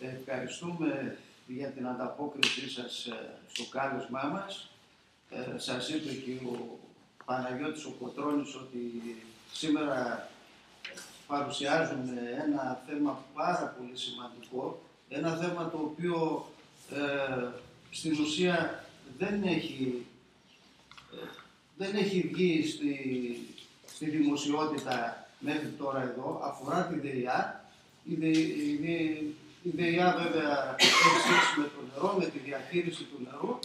Ευχαριστούμε για την ανταπόκρισή σας στο κάλεσμά μας. Σας είπε και ο Παναγιώτης ο Κοτρώνης ότι σήμερα παρουσιάζουμε ένα θέμα πάρα πολύ σημαντικό, ένα θέμα το οποίο στην ουσία δεν έχει βγει στη δημοσιότητα μέχρι τώρα εδώ, αφορά τη ΔΕΙΑ. Η ΔΕΙΑ βέβαια έχει σχέση με το νερό, με τη διαχείριση του νερού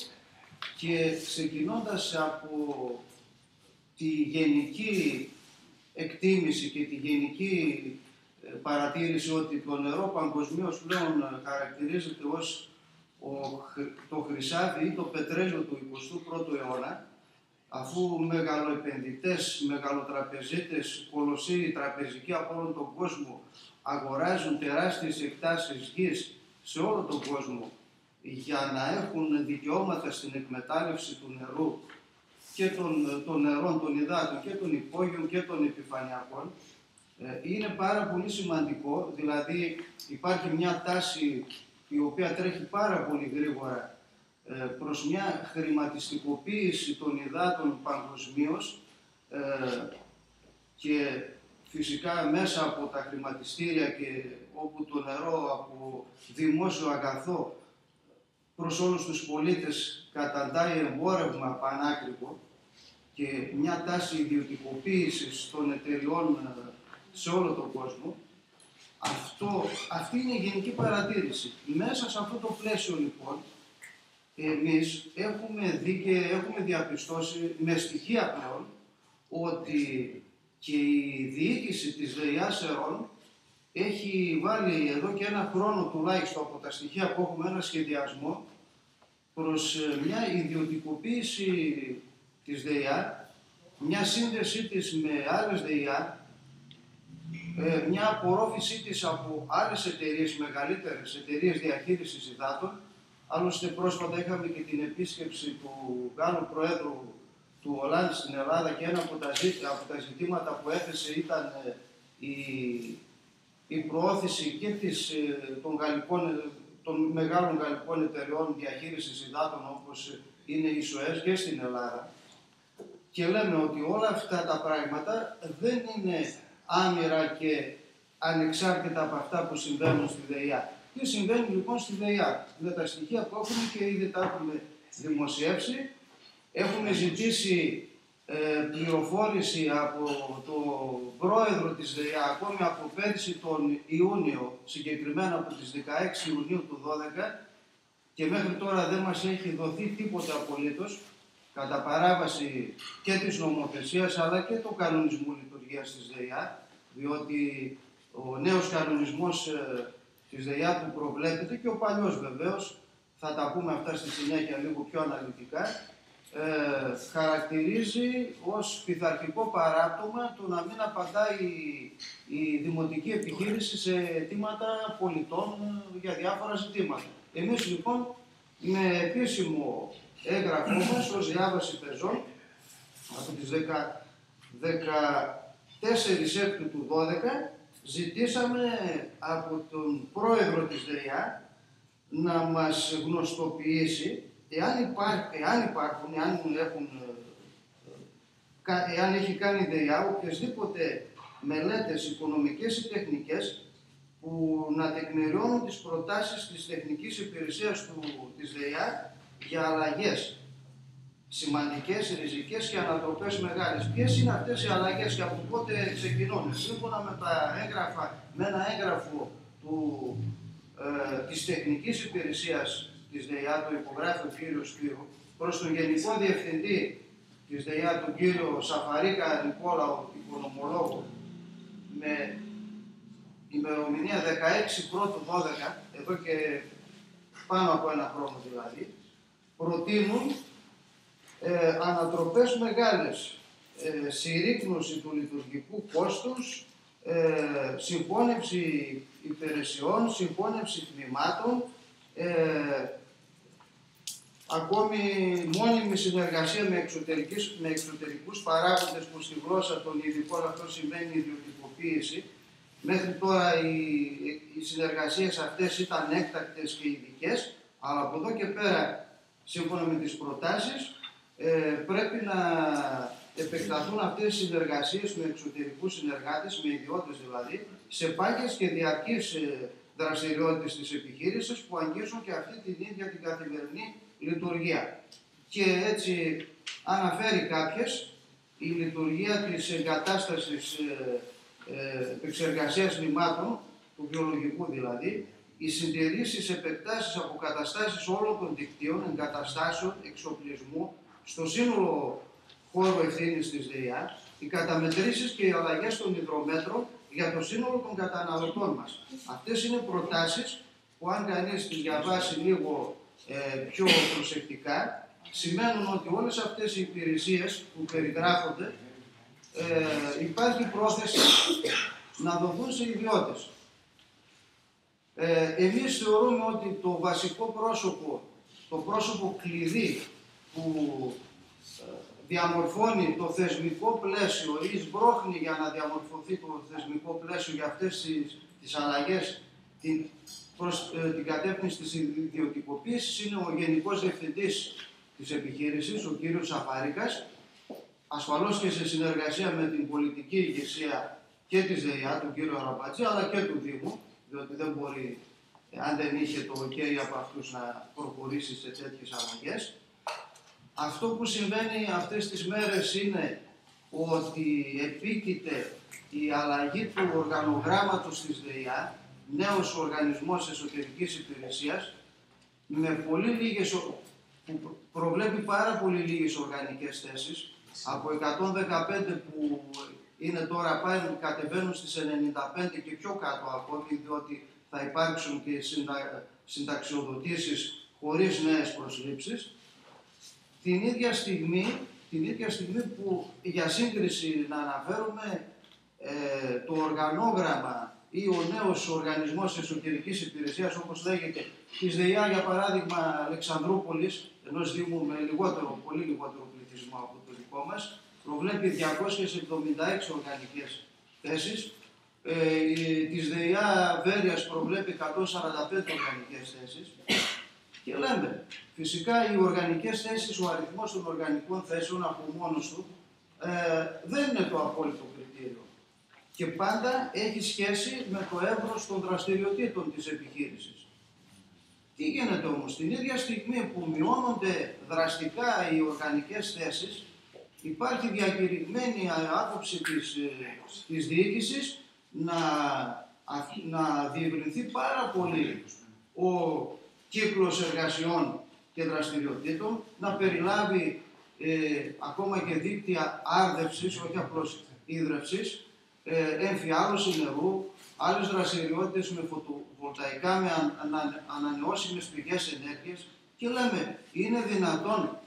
και ξεκινώντας από τη γενική εκτίμηση και τη γενική παρατήρηση ότι το νερό παγκοσμίως πλέον χαρακτηρίζεται ως το χρυσάφι ή το πετρέλαιο του 21ου αιώνα, αφού μεγαλοεπενδυτές, μεγαλοτραπεζίτες, κολοσσοί τραπεζικοί από όλο τον κόσμο αγοράζουν τεράστιες εκτάσεις γης σε όλο τον κόσμο για να έχουν δικαιώματα στην εκμετάλλευση του νερού και των νερών, των υδάτων και των υπόγειων και των επιφανειακών, είναι πάρα πολύ σημαντικό. Δηλαδή υπάρχει μια τάση η οποία τρέχει πάρα πολύ γρήγορα προς μια χρηματιστικοποίηση των υδάτων παγκοσμίως και φυσικά μέσα από τα χρηματιστήρια και όπου το νερό από δημόσιο αγαθό προς όλους τους πολίτες καταντάει εμπόρευμα πανάκριβο και μια τάση ιδιωτικοποίησης των εταιριών σε όλο τον κόσμο. Αυτή είναι η γενική παρατήρηση. Μέσα σε αυτό το πλαίσιο λοιπόν εμείς έχουμε δει και έχουμε διαπιστώσει με στοιχεία πλέον ότι και η διοίκηση της ΔΕΙΑ Σερών έχει βάλει εδώ και ένα χρόνο τουλάχιστον από τα στοιχεία που έχουμε ένα σχεδιασμό προς μια ιδιωτικοποίηση της ΔΕΙΑ, μια σύνδεσή της με άλλες ΔΕΙΑ, μια απορρόφησή της από άλλες εταιρείες, μεγαλύτερες εταιρείες διαχείρισης υδάτων. Άλλωστε πρόσφατα είχαμε και την επίσκεψη του Γάλλου Προέδρου του Ολάντ στην Ελλάδα και ένα από τα ζητήματα που έθεσε ήταν η προώθηση και των μεγάλων γαλλικών εταιρεών διαχείρισης υδάτων όπως είναι η ΣΟΕΣ και στην Ελλάδα. Και λέμε ότι όλα αυτά τα πράγματα δεν είναι άμυρα και ανεξάρτητα από αυτά που συμβαίνουν στη ΔΕΙΑ. Τι συμβαίνει λοιπόν στη ΔΕΙΑ? Με τα στοιχεία που έχουμε και ήδη τα έχουμε δημοσιεύσει, έχουμε ζητήσει πληροφόρηση από τον πρόεδρο της ΔΕΙΑ ακόμη από πέρσι τον Ιούνιο, συγκεκριμένα από τις 16 Ιουνίου του 2012, και μέχρι τώρα δεν μας έχει δοθεί τίποτα απολύτως κατά παράβαση και της νομοθεσίας αλλά και του κανονισμού λειτουργίας της ΔΕΙΑ, διότι ο νέος κανονισμός της ΔΕΙΑ που προβλέπεται και ο παλιός βεβαίως, θα τα πούμε αυτά στη συνέχεια λίγο πιο αναλυτικά, χαρακτηρίζει ως πειθαρχικό παράπτωμα το να μην απαντάει η δημοτική επιχείρηση σε αιτήματα πολιτών για διάφορα ζητήματα. Εμείς λοιπόν με επίσημο έγγραφό μας ως διάβαση πεζών από τις 14 Έκτου του 2012 ζητήσαμε από τον πρόεδρο της ΔΕΙΑ να μας γνωστοποιήσει εάν έχει κάνει ΔΕΙΑ οποιασδήποτε μελέτες οικονομικές ή τεχνικές που να τεκμηριώνουν τις προτάσεις της τεχνικής υπηρεσίας της ΔΕΙΑ για αλλαγές σημαντικές, ριζικές και ανατροπές μεγάλες. Ποιες είναι αυτές οι αλλαγές και από πότε ξεκινούν? Σύμφωνα με ένα έγγραφο της τεχνικής υπηρεσίας της ΔΕΙΑ, το υπογράφει ο κύριος Σπύρου, προς τον Γενικό Διευθυντή της ΔΕΙΑ, τον κύριο Σαφαρίκα Νικόλαο, οικονομολόγο, με ημερομηνία 16 Πρώτου 12, εδώ και πάνω από ένα χρόνο δηλαδή, προτείνουν ανατροπές μεγάλες, συρρίκνωση του λειτουργικού κόστους, συγχώνευση υπηρεσιών, συγχώνευση τμήματων, ακόμη μόνιμη συνεργασία με εξωτερικούς παράγοντες που στη γλώσσα των ειδικών αυτό σημαίνει ιδιωτικοποίηση. Μέχρι τώρα οι συνεργασίες αυτές ήταν έκτακτες και ειδικές, αλλά από εδώ και πέρα, σύμφωνα με τις προτάσεις, πρέπει να επεκταθούν αυτές οι συνεργασίες με εξωτερικούς συνεργάτες, με ιδιώτες δηλαδή, σε πάγιες και διαρκείς δραστηριότητες της επιχείρησης που αγγίζουν και αυτή την ίδια την καθημερινή λειτουργία. Και έτσι αναφέρει κάποιες, η λειτουργία της εγκατάστασης επεξεργασίας λιμάτων, του βιολογικού δηλαδή, οι συντηρήσεις, επεκτάσεις, αποκαταστάσεις όλων των δικτύων, εγκαταστάσεων, εξοπλισμού, στο σύνολο χώρο ευθύνης της ΔΕΙΑ, οι καταμετρήσεις και οι αλλαγές των υδρομέτρων για το σύνολο των καταναλωτών μας. Αυτές είναι προτάσεις που αν κανείς τις διαβάσει λίγο πιο προσεκτικά, σημαίνουν ότι όλες αυτές οι υπηρεσίες που περιγράφονται υπάρχει πρόθεση να δοθούν σε ιδιώτες. Εμείς θεωρούμε ότι το βασικό πρόσωπο, το πρόσωπο κλειδί που διαμορφώνει το θεσμικό πλαίσιο ή σμπρώχνει για να διαμορφωθεί το θεσμικό πλαίσιο για αυτές τις αλλαγές προς την κατεύθυνση της ιδιωτικοποίησης είναι ο Γενικός Διευθυντής της επιχείρησης, ο κύριος Σαφαρίκας, ασφαλώς και σε συνεργασία με την πολιτική ηγεσία και της ΔΕΙΑ, του κύριου Αραμπατζή, αλλά και του Δήμου, διότι δεν μπορεί, αν δεν είχε το OK από αυτούς, να προχωρήσει σε τέτοιες αλλαγές. Αυτό που συμβαίνει αυτές τις μέρες είναι ότι επίκειται η αλλαγή του οργανογράμματος της ΔΕΙΑ, νέος οργανισμός εσωτερικής υπηρεσίας, με πολύ λίγες, που προβλέπει πάρα πολύ λίγες οργανικές θέσεις, από 115 που είναι τώρα κατεβαίνουν στις 95 και πιο κάτω ακόμη, διότι θα υπάρξουν και συνταξιοδοτήσεις χωρίς νέες προσλήψεις. Την ίδια στιγμή που, για σύγκριση να αναφέρουμε, το οργανόγραμμα ή ο νέος οργανισμός εσωτερικής υπηρεσίας, όπως λέγεται, της ΔΕΙΑ, για παράδειγμα Αλεξανδρούπολης, ενός Δήμου με πολύ λιγότερο πληθυσμό από το δικό μας, προβλέπει 276 οργανικές θέσεις. Της ΔΕΙΑ Βέρειας προβλέπει 145 οργανικές θέσεις. Και λέμε, φυσικά οι οργανικές θέσεις, ο αριθμός των οργανικών θέσεων από μόνος του δεν είναι το απόλυτο κριτήριο. Και πάντα έχει σχέση με το εύρος των δραστηριοτήτων της επιχείρησης. Τι γίνεται όμως, την ίδια στιγμή που μειώνονται δραστικά οι οργανικές θέσεις, υπάρχει διακηρυγμένη άποψη της διοίκησης να διευρυνθεί πάρα πολύ ο κύκλος εργασιών και δραστηριοτήτων, να περιλάβει ακόμα και δίκτυα άρδευσης, όχι απλώς ίδρευσης, εμφιάλωση νερού, άλλες δραστηριότητες με φωτοβολταϊκά, με ανανεώσιμες πηγές ενέργειας. Και λέμε, είναι δυνατόν,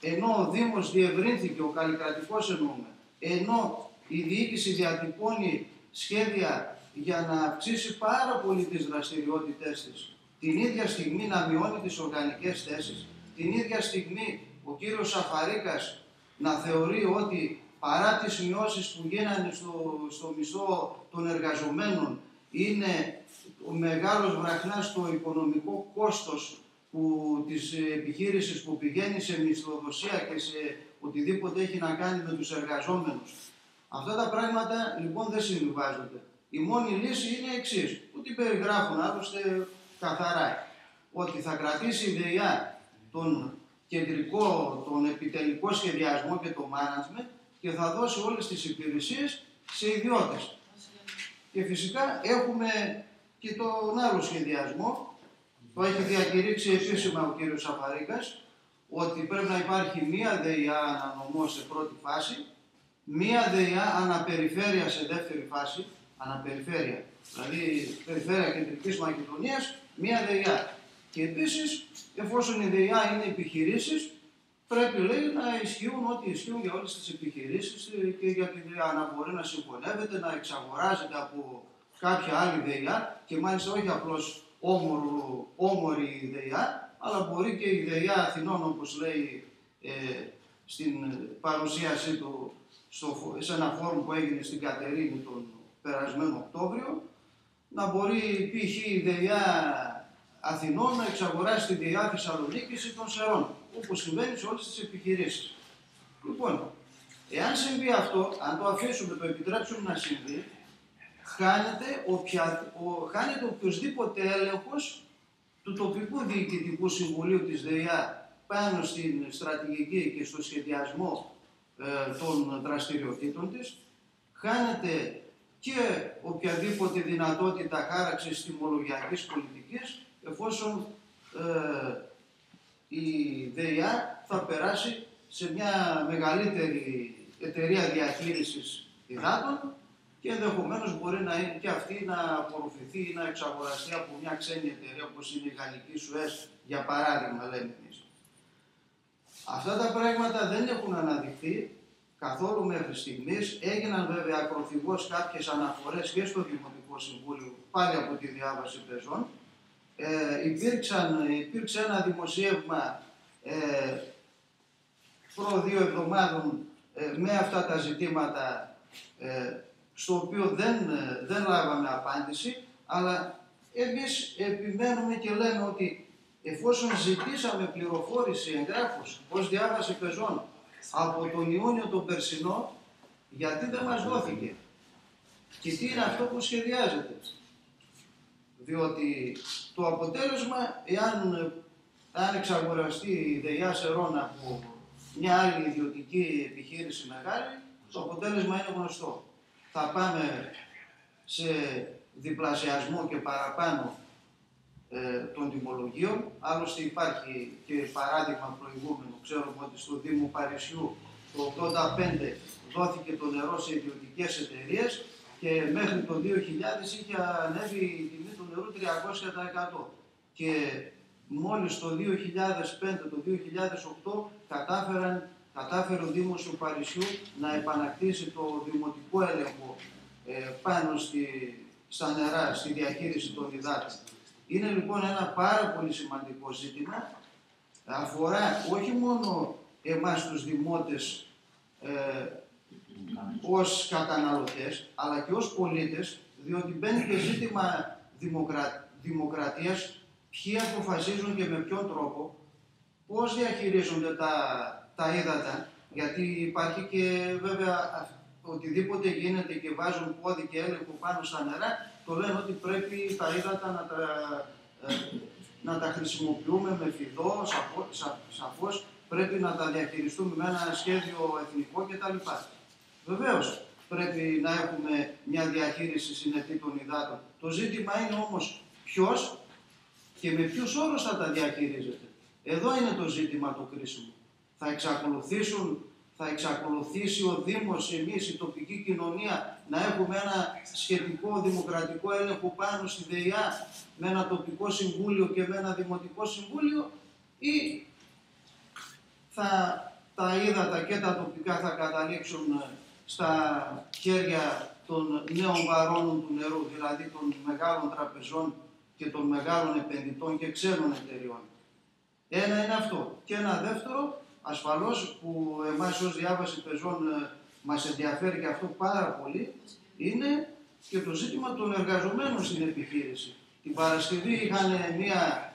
ενώ ο Δήμος διευρύνθηκε, ο καλλικρατικός εννοούμε, ενώ η διοίκηση διατυπώνει σχέδια για να αυξήσει πάρα πολύ τις δραστηριότητές της, την ίδια στιγμή να μειώνει τις οργανικές θέσεις, την ίδια στιγμή ο κύριος Σαφαρίκας να θεωρεί ότι παρά τις μειώσεις που γίνανε στο μισθό των εργαζομένων, είναι ο μεγάλος βραχνάς στο οικονομικό κόστος της επιχείρησης που πηγαίνει σε μισθοδοσία και σε οτιδήποτε έχει να κάνει με τους εργαζόμενους. Αυτά τα πράγματα λοιπόν δεν συμβιβάζονται. Η μόνη λύση είναι εξής, που την περιγράφουν άλλωστε καθαρά, ότι θα κρατήσει η ΔΕΙΑ τον κεντρικό, τον επιτελικό σχεδιασμό και το management και θα δώσει όλες τις υπηρεσίες σε ιδιώτες. Και φυσικά έχουμε και τον άλλο σχεδιασμό, το έχει διακηρύξει επίσημα ο κύριος Σαφαρίκας, ότι πρέπει να υπάρχει μία ΔΕΙΑ ανανομό σε πρώτη φάση, μία ΔΕΙΑ αναπεριφέρεια σε δεύτερη φάση, αναπεριφέρεια, δηλαδή περιφέρεια κεντρικής Μακεδονίας, μία ΔΕΙΑ. Και επίσης, εφόσον η ΔΕΙΑ είναι επιχειρήσεις, πρέπει, λέει, να ισχύουν ό,τι ισχύουν για όλες τις επιχειρήσεις και για τη ΔΕΙΑ να μπορεί να συγχωνεύεται, να εξαγοράζεται από κάποια άλλη ΔΕΙΑ και μάλιστα όχι απλώς όμορη ΔΕΙΑ, αλλά μπορεί και η ΔΕΙΑ Αθηνών, όπως λέει στην παρουσίασή του σε ένα φόρουμ που έγινε στην Κατερίνη τον περασμένο Οκτώβριο, να μπορεί π.χ. η ΔΕΙΑ Αθηνών να εξαγοράσει τη ΔΕΙΑ Θεσσαλονίκης ή των Σερών, όπως συμβαίνει σε όλες τις επιχειρήσεις. Λοιπόν, εάν συμβεί αυτό, αν το αφήσουμε, το επιτρέψουμε να συμβεί, χάνεται οποιοσδήποτε έλεγχος του τοπικού διοικητικού συμβουλίου της ΔΕΙΑ πάνω στην στρατηγική και στο σχεδιασμό των δραστηριοτήτων της, χάνεται και οποιαδήποτε δυνατότητα χάραξης τιμολογιακής πολιτικής, εφόσον η ΔΕΙΑ θα περάσει σε μια μεγαλύτερη εταιρεία διαχείρισης υδάτων και ενδεχομένως μπορεί να είναι και αυτή να απορροφηθεί ή να εξαγοραστεί από μια ξένη εταιρεία όπως είναι η Γαλλική Σουές, για παράδειγμα, λέμε εμείς. Αυτά τα πράγματα δεν έχουν αναδειχθεί καθόλου μέχρι στιγμής. Έγιναν βέβαια ακροθυγώς κάποιες αναφορές και στο Δημοτικό Συμβούλιο, πάλι από τη διάβαση πεζών. Υπήρξε ένα δημοσίευμα προ 2 εβδομάδων με αυτά τα ζητήματα, στο οποίο δεν λάβαμε απάντηση, αλλά εμείς επιμένουμε και λέμε ότι εφόσον ζητήσαμε πληροφόρηση εγγράφους ως διάβαση πεζών από τον Ιούνιο τον περσινό, γιατί δεν μας δόθηκε και τι είναι αυτό που σχεδιάζεται. Διότι το αποτέλεσμα, εάν εξαγοραστεί η ΔΕΙΑ Σερών από μια άλλη ιδιωτική επιχείρηση μεγάλη, το αποτέλεσμα είναι γνωστό. Θα πάμε σε διπλασιασμό και παραπάνω των τιμολογίων. Άλλωστε υπάρχει και παράδειγμα προηγούμενο. Ξέρουμε ότι στο Δήμο Παρισιού το 1985 δόθηκε το νερό σε ιδιωτικές εταιρείες και μέχρι το 2000 είχε ανέβει η τιμή του νερού 300%. Και μόλις το 2005, το 2008 κατάφερε ο Δήμος του Παρισιού να επανακτήσει το δημοτικό έλεγχο πάνω στα νερά, στη διαχείριση των υδάτων. Είναι λοιπόν ένα πάρα πολύ σημαντικό ζήτημα. Αφορά όχι μόνο εμάς τους δημότες ως καταναλωτές, αλλά και ως πολίτες, διότι μπαίνει και ζήτημα δημοκρατίας, ποιοι αποφασίζουν και με ποιον τρόπο, πώς διαχειρίζονται τα ύδατα, γιατί υπάρχει και βέβαια οτιδήποτε γίνεται και βάζουν πόδι και έλεγχο πάνω στα νερά, το λένε ότι πρέπει τα ύδατα να τα χρησιμοποιούμε με φιδό, σαφώς πρέπει να τα διαχειριστούμε με ένα σχέδιο εθνικό κτλ. Βεβαίως πρέπει να έχουμε μια διαχείριση συνετή των υδάτων. Το ζήτημα είναι όμως ποιος και με ποιους όρους θα τα διαχειρίζεται. Εδώ είναι το ζήτημα το κρίσιμο. Θα εξακολουθήσει ο Δήμος, εμείς, η τοπική κοινωνία, να έχουμε ένα σχετικό δημοκρατικό έλεγχο πάνω στη ΔΕΙΑ με ένα τοπικό συμβούλιο και με ένα δημοτικό συμβούλιο, ή τα ύδατα και τα τοπικά θα καταλήξουν στα χέρια των νέων βαρώνων του νερού, δηλαδή των μεγάλων τραπεζών και των μεγάλων επενδυτών και ξένων εταιριών. Ένα είναι αυτό. Και ένα δεύτερο, ασφαλώς, που εμάς ως διάβαση πεζών μας ενδιαφέρει και αυτό πάρα πολύ, είναι και το ζήτημα των εργαζομένων στην επιχείρηση. Την Παρασκευή είχαν μία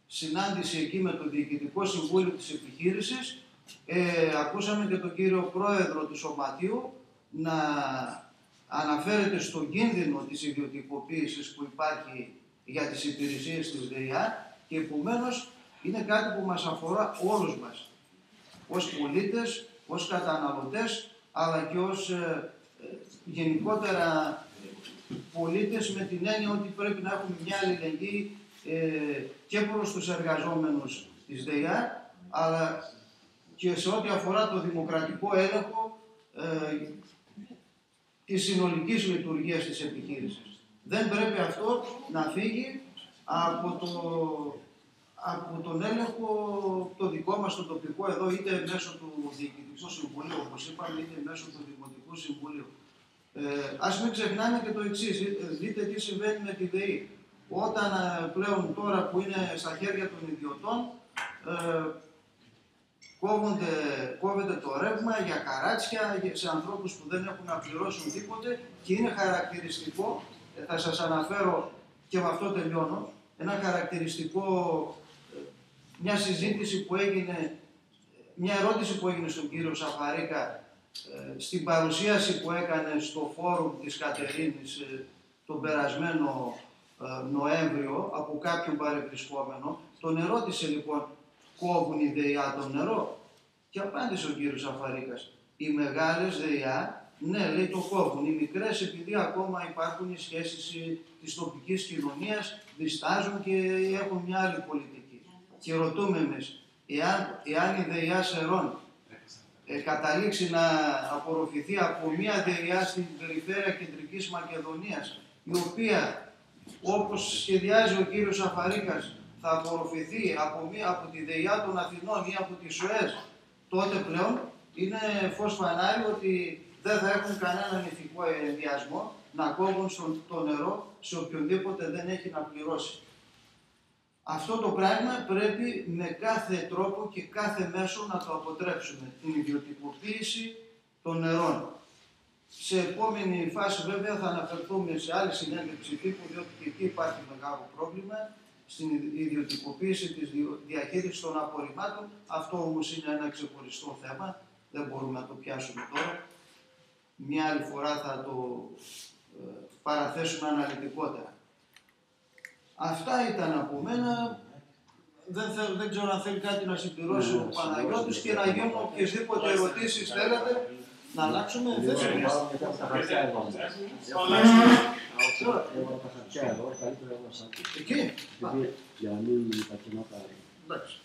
συνάντηση εκεί με το Διοικητικό Συμβούλιο της επιχείρησης. Ακούσαμε και τον κύριο Πρόεδρο του Σωματείου να αναφέρεται στον κίνδυνο της ιδιωτικοποίησης που υπάρχει για τις υπηρεσίες της ΔΕΙΑ και επομένως είναι κάτι που μας αφορά όλους μας, ως πολίτες, ως καταναλωτές, αλλά και ως γενικότερα πολίτες, με την έννοια ότι πρέπει να έχουμε μια αλληλεγγύη και προς τους εργαζόμενους της ΔΕΙΑ, αλλά και σε ό,τι αφορά το δημοκρατικό έλεγχο της συνολικής λειτουργίας της επιχείρησης. Δεν πρέπει αυτό να φύγει από τον έλεγχο το δικό μας, το τοπικό εδώ, είτε μέσω του Διοικητικού Συμβουλίου, όπως είπαμε, είτε μέσω του Δημοτικού Συμβουλίου. Ας μην ξεχνάμε και το εξής, δείτε τι συμβαίνει με τη ΔΕΗ. όταν πλέον τώρα που είναι στα χέρια των ιδιωτών, κόβεται το ρεύμα για καράτσια, σε ανθρώπους που δεν έχουν να πληρώσουν τίποτε και είναι χαρακτηριστικό, θα σας αναφέρω και με αυτό τελειώνω, ένα χαρακτηριστικό, μια συζήτηση που έγινε, μια ερώτηση που έγινε στον κύριο Σαφαρίκα στην παρουσίαση που έκανε στο φόρουμ της Κατερίνης τον περασμένο Νοέμβριο από κάποιον παρευρισκόμενο. Τον ερώτησε λοιπόν, κόβουν οι ΔΕΙΑ το νερό? Και απάντησε ο κύριος Σαφαρίκας, οι μεγάλες ΔΕΙΑ, ναι, λέει, το κόβουν. Οι μικρές, επειδή ακόμα υπάρχουν οι σχέσεις της τοπικής κοινωνίας, διστάζουν και έχουν μια άλλη πολιτική. Και ρωτούμε εμείς, εάν η ΔΕΙΑ Σερών καταλήξει να απορροφηθεί από μια ΔΕΙΑ στην περιφέρεια Κεντρικής Μακεδονίας, η οποία, όπως σχεδιάζει ο κύριος Σαφαρίκας, θα απορροφηθεί από τη ΔΕΙΑ των Αθηνών ή από τη ΣΟΕΣ, τότε πλέον είναι φως φανάρι ότι δεν θα έχουν κανέναν ηθικό ενδιασμό να κόβουν το νερό σε οποιονδήποτε δεν έχει να πληρώσει. Αυτό το πράγμα πρέπει με κάθε τρόπο και κάθε μέσο να το αποτρέψουμε, την ιδιωτικοποίηση των νερών. Σε επόμενη φάση βέβαια θα αναφερθούμε σε άλλη συνέντευξη τύπου, διότι και εκεί υπάρχει μεγάλο πρόβλημα στην ιδιωτικοποίηση της διαχείρισης των απορριμμάτων. Αυτό όμως είναι ένα ξεχωριστό θέμα, δεν μπορούμε να το πιάσουμε τώρα. Μια άλλη φορά θα το παραθέσουμε αναλυτικότερα. Αυτά ήταν από μένα. Δεν ξέρω αν θέλει κάτι να συμπληρώσει ο Παναγιώτης και να γίνουν οποιασδήποτε ερωτήσεις θέλετε. Να αλλάξουμε θέση. Εκεί. Για να μην τα κοινότα. Εντάξει.